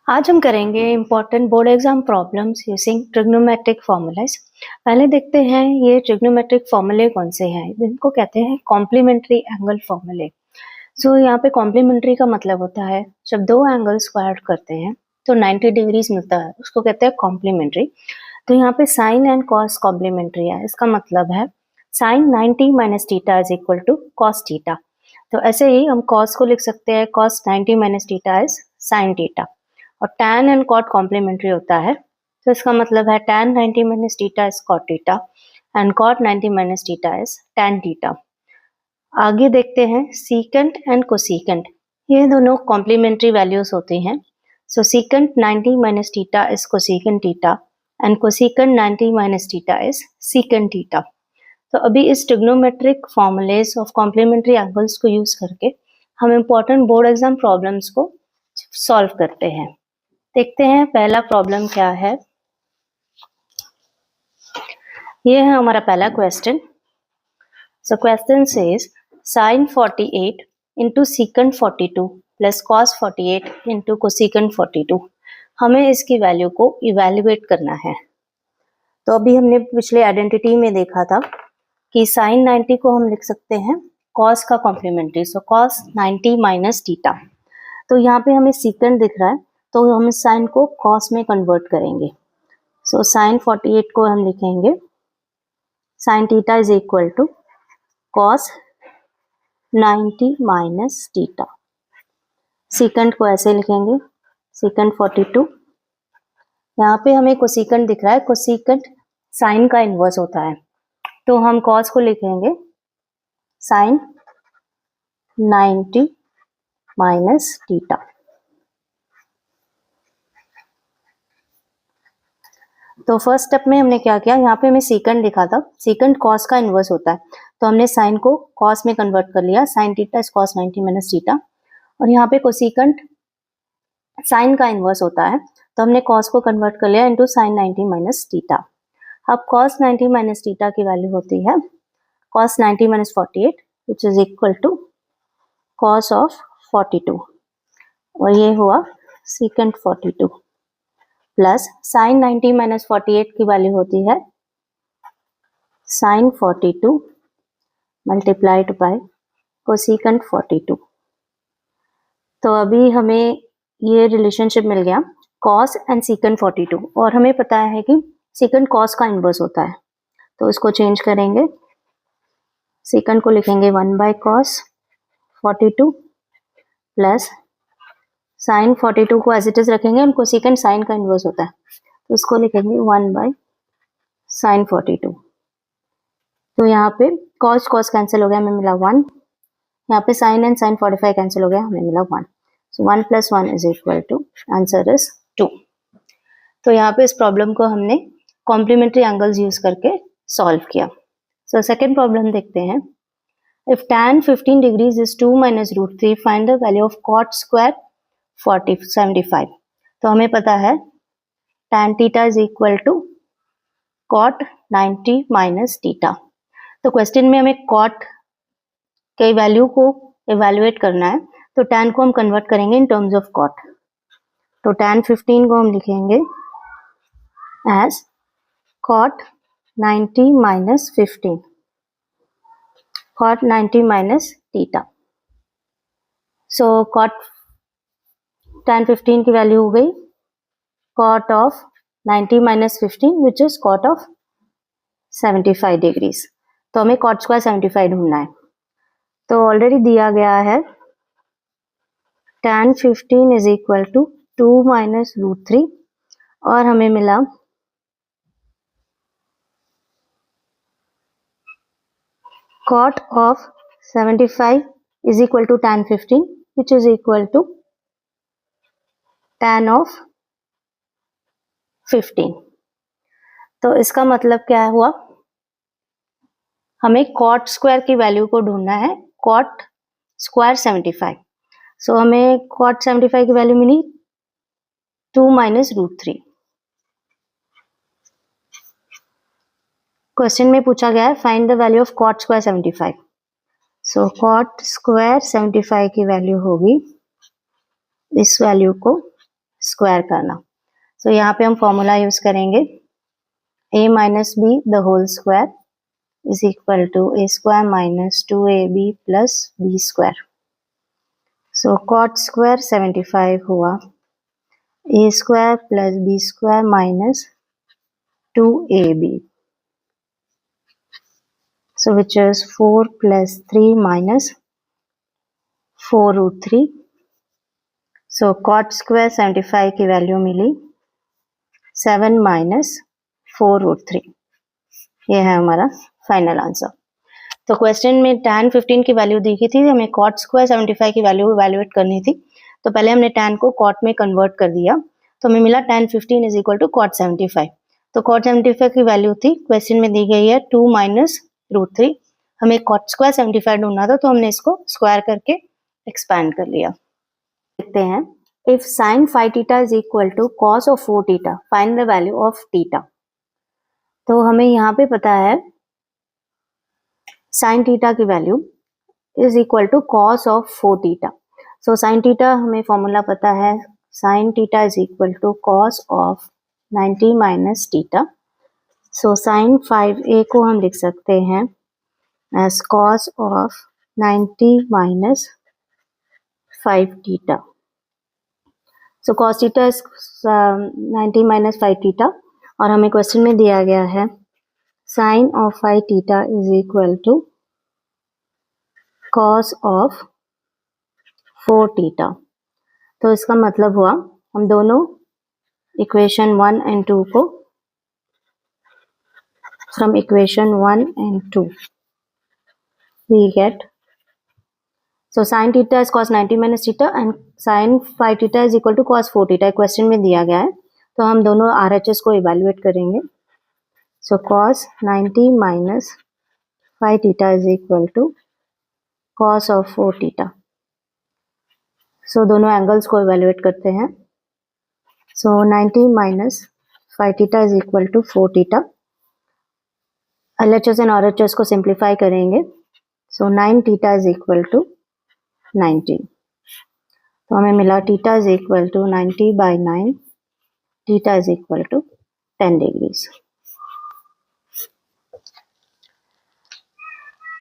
आज हम करेंगे important board exam problems using trigonometric formulas. पहले देखते हैं ये ट्रिग्नोमेट्रिक फॉर्मूले कौन से हैं। इनको कहते हैं कॉम्प्लीमेंट्री एंगल फॉर्मूले। सो यहाँ पे कॉम्प्लीमेंट्री का मतलब होता है जब दो एंगल्स को ऐड करते हैं तो 90 डिग्रीज मिलता है, उसको कहते हैं कॉम्प्लीमेंट्री। तो यहाँ पे साइन एंड कॉस कॉम्प्लीमेंट्री है, इसका मतलब है sine 90 minus theta is equal to cos theta. तो ऐसे ही हम कॉस को लिख सकते हैं cos 90 minus theta is sine theta. और tan एंड cot कॉम्प्लीमेंट्री होता है, तो इसका मतलब है tan 90 minus theta is cot theta and cot 90 minus theta is tan theta. आगे देखते हैं सीकेंट एंड कोसीकेंट, ये दोनों कॉम्प्लीमेंट्री वैल्यूज होती हैं। So secant 90 minus theta is cosecant theta and cosecant 90 minus theta is secant theta. तो अभी इस trigonometric formulae of complementary angles को यूज करके हम इम्पोर्टेंट बोर्ड एग्जाम प्रॉब्लम्स को सॉल्व करते हैं। देखते हैं पहला प्रॉब्लम क्या है। ये है हमारा पहला question. So question says sin 48 into secant 42 plus cos 48 into cosecant 42। हमें इसकी वैल्यू को इवेल्युएट करना है। तो अभी हमने पिछले आइडेंटिटी में देखा था कि sin 90 को हम लिख सकते हैं cos का कॉम्प्लीमेंट्री, सो cos 90 माइनस थीटा। तो यहाँ पे हमें सीकेंट दिख रहा है तो हम इस साइन को कॉस में कन्वर्ट करेंगे। सो साइन 48 को हम लिखेंगे sine theta is equal to cos 90 minus theta. Secant को ऐसे लिखेंगे सीकेंट 42। यहाँ पे हमें कोसीकेंट दिख रहा है, कोसीकेंट साइन का इन्वर्स होता है, तो हम कॉस को लिखेंगे साइन 90 माइनस थीटा। तो फर्स्ट स्टेप में हमने क्या किया, यहाँ पे हमें सीकेंट दिखा था, सीकेंट कॉस का इन्वर्स होता है, तो हमने साइन को कॉस में कन्वर्ट कर लिया, sign theta is cos 90 minus theta. और यहाँ पे कोसीकेंट साइन का इन्वर्स होता है, तो हमने कॉस को कन्वर्ट कर लिया इनटू साइन 90 माइनस थीटा। अब कॉस 90 माइनस थीटा की वैल्यू होती है cos 90 minus 48 which is equal to cos of 42, और ये हुआ सीकेंट 42 प्लस साइन 90 माइनस 48 की वैल्यू होती है साइन 42 मल्टीप्लाइड बाय कोसीकेंट 42। तो अभी हमें ये रिलेशनशिप मिल गया कॉस एंड सीकेंट 42, और हमें पता है कि सीकेंट कॉस का इन्वर्स होता है, तो इसको चेंज करेंगे। सीकेंट को लिखेंगे 1 बाय कॉस 42 प्लस साइन 42 को एज इट इज रखेंगे, उनको सीकेंट साइन का इन्वर्स होता है, तो इसको लिखेंगे 1 बाय साइन 42। तो यहाँ पे कॉस कॉस कैंसिल हो गया, हमें मिला 1। यहाँ पे साइन एंड साइन 45 कैंसिल हो गया, हमें मिला 1। So 1 plus 1 is equal to answer is 2। तो यहाँ पे इस प्रॉब्लम को हमने कॉम्प्लीमेंट्री एंगल्स यूज करके सॉल्व किया। सो सेकेंड प्रॉब्लम देखते हैं। If tan 15 degrees is 2 minus root 3 find the value of cot square 75। तो हमें पता है tan theta is equal to cot 90 minus theta. तो क्वेश्चन में हमें cot के वैल्यू को इवेल्युएट करना है, तो tan को हम कन्वर्ट करेंगे इन टर्म्स ऑफ cot। तो tan 15 को हम लिखेंगे as cot 90 minus 15, cot 90 minus theta. So cot tan 15 की वैल्यू हो गई cot of 90 minus 15 which is cot of 75 degrees. तो हमें cot स्क्वायर 75 ढूंढना है, तो ऑलरेडी दिया गया है tan 15 is equal to 2 minus root 3, और हमें मिला cot of 75 is equal to tan 15 which is equal to tan of 15। तो इसका मतलब क्या हुआ, हमें cot स्क्वायर की वैल्यू को ढूंढना है, cot स्क्वायर 75। सो हमें cot 75 की वैल्यू मिली 2 माइनस रूट 3। क्वेश्चन में पूछा गया है find the value of cot square 75। So cot square 75 की वैल्यू होगी, इस वैल्यू को स्क्वायर करना। सो यहाँ पे हम फॉर्मूला यूज करेंगे a minus b the whole square is equal to a square minus 2ab plus b square. So cot square 75 हुआ a square plus b square minus 2ab, so which is 4 plus 3 minus 4 root 3. So cot square 75 की value मिली 7 minus 4 root 3। ये है हमारा final answer. तो question में tan 15 की value दी गई थी, हमें cot square 75 की वैल्यू इवैल्यूएट करनी थी। तो पहले हमने tan को cot में कन्वर्ट कर दिया, तो हमें मिला tan 15 is equal to cot 75। तो cot 75 की वैल्यू थी, क्वेश्चन में दी गई है 2 माइनस रूट 3। हमें cot स्क्वायर 75 ढूंढना था, तो हमने इसको स्क्वायर करके एक्सपैंड कर लिया। देखते हैं, if sin phi theta is equal to cos of 4 theta find the value of theta. तो हमें यहाँ पे पता है sin थीटा की value is equal to cos of 4 theta. So sin theta हमें फॉर्मूला पता है, sin theta is equal to cos of 90 minus theta. So sin 5a को हम लिख सकते हैं as cos of 90 minus 5 theta. So cos theta is 90 minus 5 theta, और हमें क्वेश्चन में दिया गया है sin of 5 theta is equal to cos of 4 theta। तो इसका मतलब हुआ हम दोनों इक्वेशन 1 एंड 2 को from equation 1 and 2 we get, so sin theta is cos 90 minus theta and sin 5 theta is equal to cos 4 theta। Question में दिया गया है, तो हम दोनों RHS को इवैल्यूएट करेंगे। so cos 90 minus 5 theta is equal to cos of 4 theta। so दोनों एंगल्स को इवैल्यूएट करते हैं। so 90 minus 5 theta is equal to 4 theta। LHS and RHS को सिंप्लीफाई करेंगे, so 9 theta is equal to 90। तो हमें मिला theta is equal to 90 by 9, theta is equal to 10 degrees.